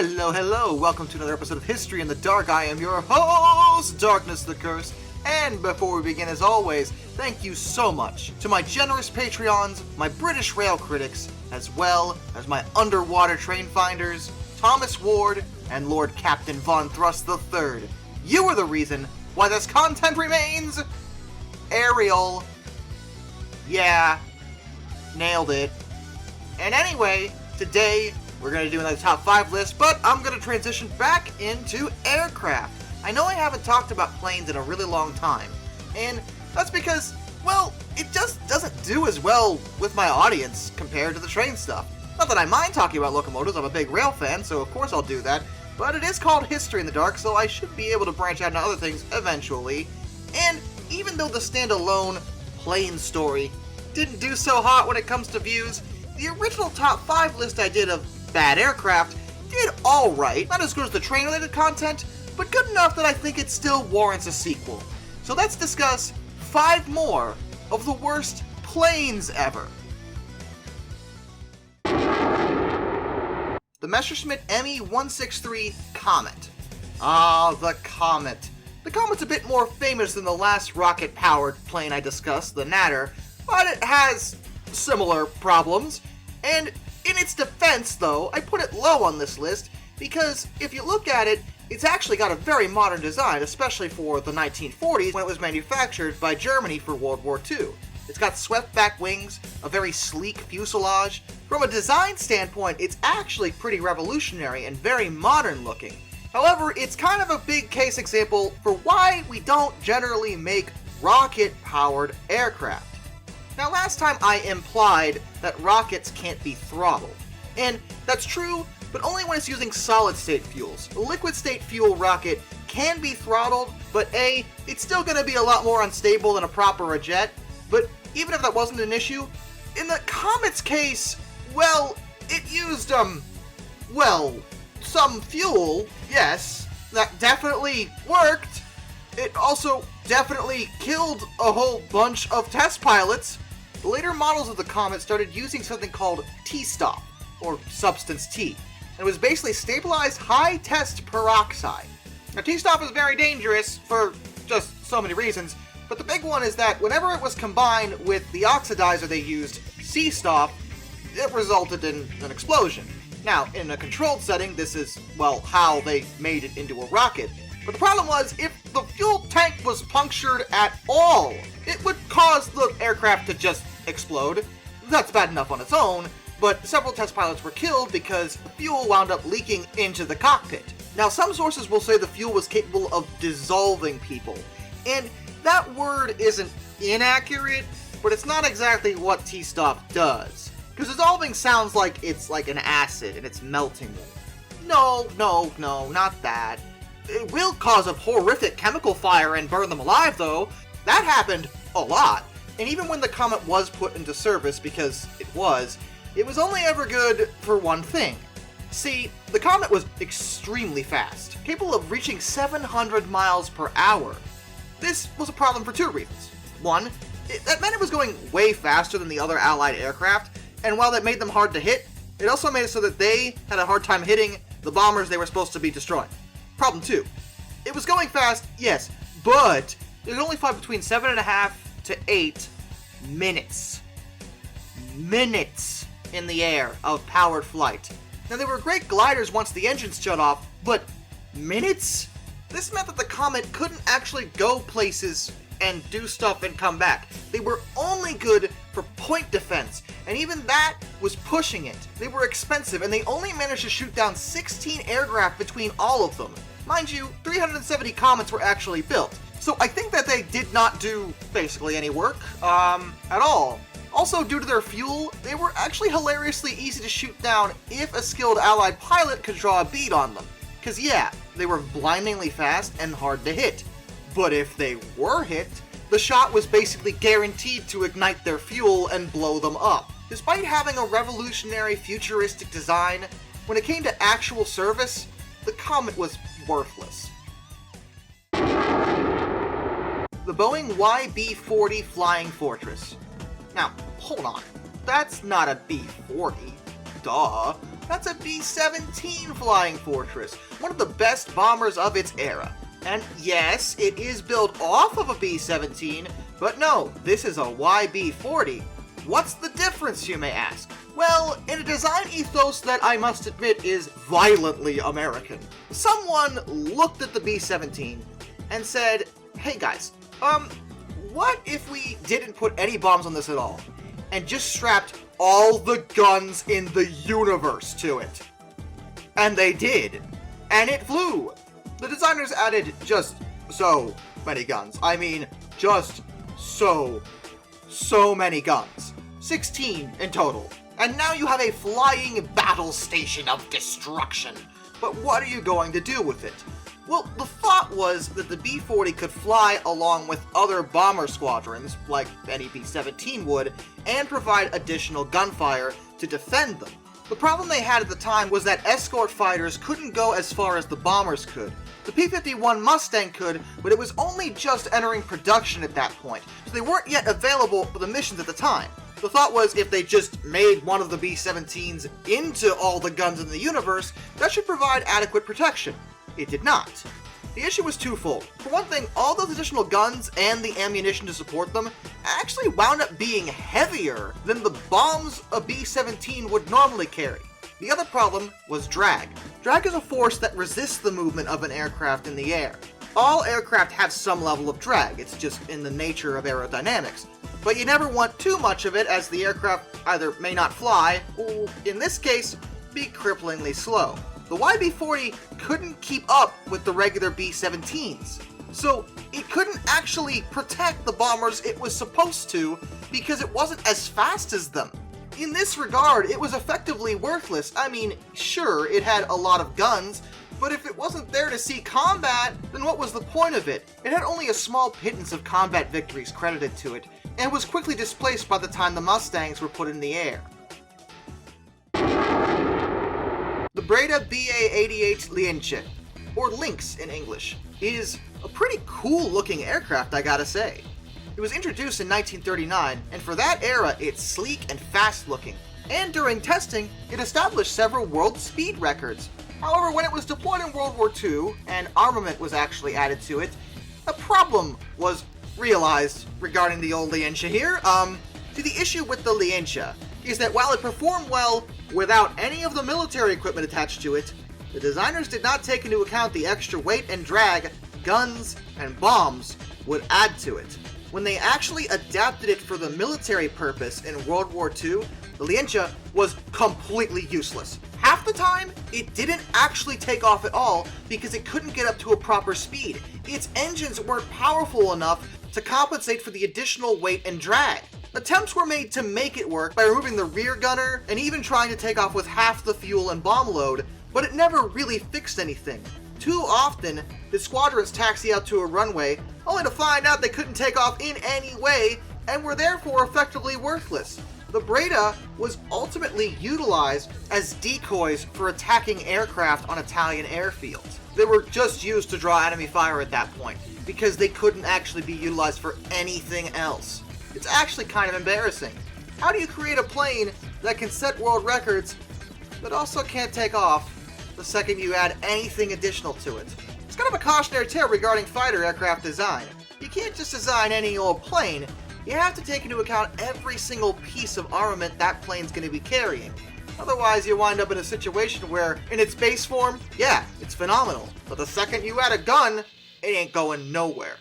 Hello, hello! Welcome to another episode of History in the Dark. I am your host, Darkness the Curse. And before we begin, as always, thank you so much to my generous Patreons, my British rail critics, as well as my underwater train finders, Thomas Ward and Lord Captain Von Thrust III. You are the reason why this content remains Ariel. Yeah, nailed it. And anyway, today we're going to do another top 5 list, but I'm going to transition back into aircraft. I know I haven't talked about planes in a really long time, and that's because, well, it just doesn't do as well with my audience compared to the train stuff. Not that I mind talking about locomotives, I'm a big rail fan, so of course I'll do that, but it is called History in the Dark, so I should be able to branch out into other things eventually. And even though the standalone plane story didn't do so hot when it comes to views, the original top 5 list I did of bad aircraft did alright. Not as good as the train-related content, but good enough that I think it still warrants a sequel. So let's discuss 5 more of the worst planes ever. The Messerschmitt Me-163 Comet. The Comet. The Comet's a bit more famous than the last rocket-powered plane I discussed, the Natter, but it has similar problems. And in its defense, though, I put it low on this list because if you look at it, it's actually got a very modern design, especially for the 1940s when it was manufactured by Germany for World War II. It's got swept-back wings, a very sleek fuselage. From a design standpoint, it's actually pretty revolutionary and very modern-looking. However, it's kind of a big case example for why we don't generally make rocket-powered aircraft. Now, last time I implied that rockets can't be throttled, and that's true, but only when it's using solid-state fuels. A liquid-state fuel rocket can be throttled, but A, it's still going to be a lot more unstable than a proper jet, but even if that wasn't an issue, in the Comet's case, well, it used, some fuel, yes, that definitely worked. It also definitely killed a whole bunch of test pilots. The later models of the Comet started using something called t-stoff, or substance T. It was basically stabilized high-test peroxide. Now, t-stoff is very dangerous for just so many reasons, but the big one is that whenever it was combined with the oxidizer they used, c-stoff, it resulted in an explosion. Now, in a controlled setting, this is, well, how they made it into a rocket. But the problem was, if the fuel tank was punctured at all, it would cause the aircraft to just explode. That's bad enough on its own, but several test pilots were killed because the fuel wound up leaking into the cockpit. Now, some sources will say the fuel was capable of dissolving people, and that word isn't inaccurate, but it's not exactly what t-stoff does. Because dissolving sounds like it's like an acid and it's melting them. No, not that. It will cause a horrific chemical fire and burn them alive, though. That happened a lot. And even when the Comet was put into service, because it was only ever good for one thing. See, the Comet was extremely fast, capable of reaching 700 miles per hour. This was a problem for 2 reasons. One, that meant it was going way faster than the other Allied aircraft, and while that made them hard to hit, it also made it so that they had a hard time hitting the bombers they were supposed to be destroying. Problem 2, it was going fast, yes, but it could only fly between 7.5 to 8 minutes. Minutes in the air of powered flight. Now, they were great gliders once the engines shut off, but minutes? This meant that the Comet couldn't actually go places and do stuff and come back. They were only good for point defense, and even that was pushing it. They were expensive, and they only managed to shoot down 16 aircraft between all of them. Mind you, 370 Comets were actually built, so I think that they did not do basically any work, at all. Also, due to their fuel, they were actually hilariously easy to shoot down if a skilled Allied pilot could draw a bead on them. Cause yeah, they were blindingly fast and hard to hit. But if they were hit, the shot was basically guaranteed to ignite their fuel and blow them up. Despite having a revolutionary futuristic design, when it came to actual service, the Comet was worthless. The Boeing B40 Flying Fortress. Now, hold on. That's not a B40. Duh. That's a B-17 Flying Fortress, one of the best bombers of its era. And yes, it is built off of a B-17, but no, this is a YB-40. What's the difference, you may ask? Well, in a design ethos that I must admit is violently American, someone looked at the B-17 and said, hey guys, what if we didn't put any bombs on this at all, and just strapped all the guns in the universe to it? And they did, and it flew. The designers added just so many guns. I mean, just so many guns. 16 in total. And now you have a flying battle station of destruction. But what are you going to do with it? Well, the thought was that the B-40 could fly along with other bomber squadrons, like any B-17 would, and provide additional gunfire to defend them. The problem they had at the time was that escort fighters couldn't go as far as the bombers could. The P-51 Mustang could, but it was only just entering production at that point, so they weren't yet available for the missions at the time. The thought was if they just made one of the B-17s into all the guns in the universe, that should provide adequate protection. It did not. The issue was twofold. For one thing, all those additional guns and the ammunition to support them actually wound up being heavier than the bombs a B-17 would normally carry. The other problem was drag. Drag is a force that resists the movement of an aircraft in the air. All aircraft have some level of drag, it's just in the nature of aerodynamics. But you never want too much of it, as the aircraft either may not fly, or in this case, be cripplingly slow. The YB-40 couldn't keep up with the regular B-17s, so it couldn't actually protect the bombers it was supposed to because it wasn't as fast as them. In this regard, it was effectively worthless. I mean, sure, it had a lot of guns, but if it wasn't there to see combat, then what was the point of it? It had only a small pittance of combat victories credited to it, and was quickly displaced by the time the Mustangs were put in the air. The Breda BA-88 Lienche, or Lynx in English, is a pretty cool looking aircraft, I gotta say. It was introduced in 1939, and for that era it's sleek and fast looking, and during testing it established several world speed records. However, when it was deployed in World War II, and armament was actually added to it, a problem was realized regarding the old Lienche here. See, the issue with the Lienche is that while it performed well without any of the military equipment attached to it, the designers did not take into account the extra weight and drag guns and bombs would add to it. When they actually adapted it for the military purpose in World War II, the Lienche was completely useless. Half the time, it didn't actually take off at all because it couldn't get up to a proper speed. Its engines weren't powerful enough to compensate for the additional weight and drag. Attempts were made to make it work by removing the rear gunner and even trying to take off with half the fuel and bomb load, but it never really fixed anything. Too often, the squadrons taxi out to a runway only to find out they couldn't take off in any way and were therefore effectively worthless. The Breda was ultimately utilized as decoys for attacking aircraft on Italian airfields. They were just used to draw enemy fire at that point, because they couldn't actually be utilized for anything else. It's actually kind of embarrassing. How do you create a plane that can set world records, but also can't take off the second you add anything additional to it? It's kind of a cautionary tale regarding fighter aircraft design. You can't just design any old plane. You have to take into account every single piece of armament that plane's going to be carrying. Otherwise, you wind up in a situation where, in its base form, yeah, it's phenomenal. But the second you add a gun, it ain't going nowhere.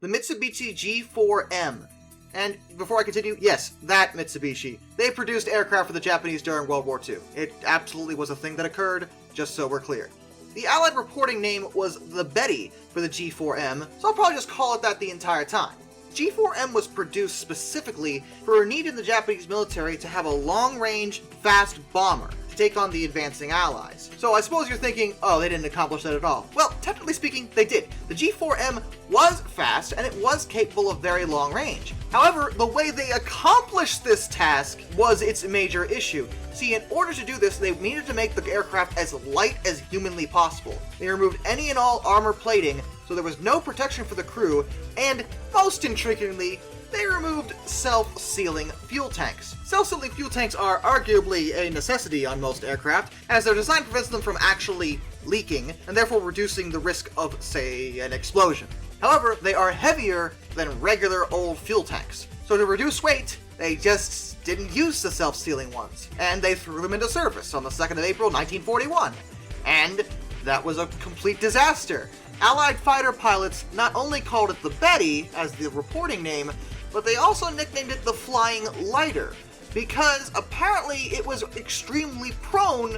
The Mitsubishi G4M. And before I continue, yes, that Mitsubishi. They produced aircraft for the Japanese during World War II. It absolutely was a thing that occurred, just so we're clear. The Allied reporting name was the Betty for the G4M, so I'll probably just call it that the entire time. G4M was produced specifically for a need in the Japanese military to have a long-range, fast bomber to take on the advancing Allies. So I suppose you're thinking, oh, they didn't accomplish that at all. Well, technically speaking, they did. The G4M was fast, and it was capable of very long range. However, the way they accomplished this task was its major issue. See, in order to do this, they needed to make the aircraft as light as humanly possible. They removed any and all armor plating, so there was no protection for the crew, and most intriguingly, they removed self-sealing fuel tanks. Self-sealing fuel tanks are arguably a necessity on most aircraft, as their design prevents them from actually leaking, and therefore reducing the risk of, say, an explosion. However, they are heavier than regular old fuel tanks, so to reduce weight, they just didn't use the self-sealing ones, and they threw them into service on the 2nd of April, 1941. And that was a complete disaster. Allied fighter pilots not only called it the Betty as the reporting name, but they also nicknamed it the Flying Lighter, because apparently it was extremely prone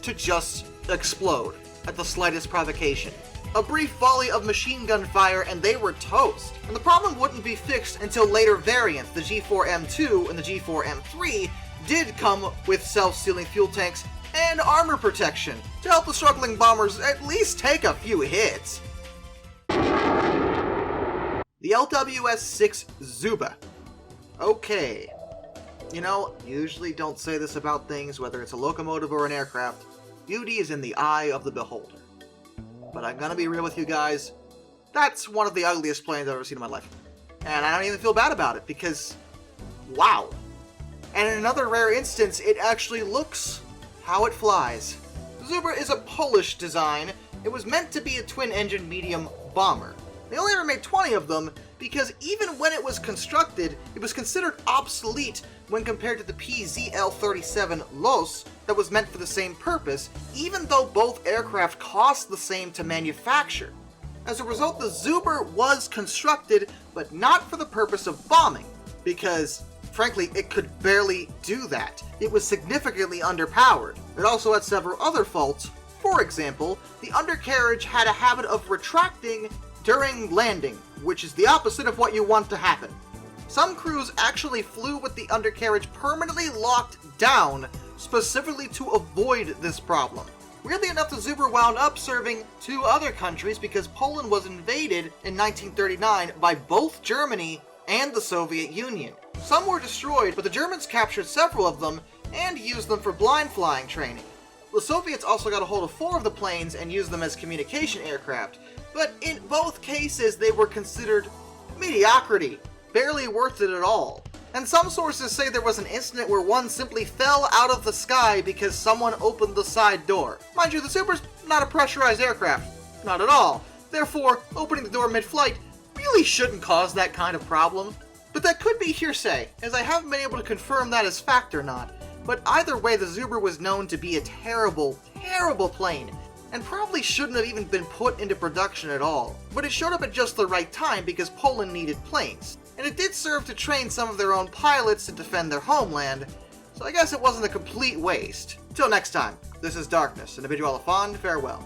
to just explode at the slightest provocation. A brief volley of machine gun fire and they were toast. And the problem wouldn't be fixed until later variants, the G4M2 and the G4M3, did come with self-sealing fuel tanks and armor protection to help the struggling bombers at least take a few hits. The LWS-6 Zuber. Okay. You know, usually don't say this about things, whether it's a locomotive or an aircraft. Beauty is in the eye of the beholder. But I'm gonna be real with you guys, that's one of the ugliest planes I've ever seen in my life. And I don't even feel bad about it, because, wow. And in another rare instance, it actually looks how it flies. The Zuber is a Polish design. It was meant to be a twin-engine medium bomber. They only ever made 20 of them because even when it was constructed, it was considered obsolete when compared to the PZL-37 Los that was meant for the same purpose, even though both aircraft cost the same to manufacture. As a result, the Zuber was constructed, but not for the purpose of bombing, because frankly, it could barely do that. It was significantly underpowered. It also had several other faults. For example, the undercarriage had a habit of retracting during landing, which is the opposite of what you want to happen. Some crews actually flew with the undercarriage permanently locked down, specifically to avoid this problem. Weirdly enough, the Zuber wound up serving 2 other countries because Poland was invaded in 1939 by both Germany and the Soviet Union. Some were destroyed, but the Germans captured several of them and used them for blind flying training. The Soviets also got a hold of 4 of the planes and used them as communication aircraft, but in both cases they were considered mediocrity, barely worth it at all. And some sources say there was an incident where one simply fell out of the sky because someone opened the side door. Mind you, the Zuber's not a pressurized aircraft. Not at all. Therefore, opening the door mid-flight really shouldn't cause that kind of problem. But that could be hearsay, as I haven't been able to confirm that as fact or not. But either way, the Zuber was known to be a terrible, terrible plane, and probably shouldn't have even been put into production at all. But it showed up at just the right time because Poland needed planes. And it did serve to train some of their own pilots to defend their homeland, so I guess it wasn't a complete waste. Till next time, this is Darkness, and Individual Alafon, farewell.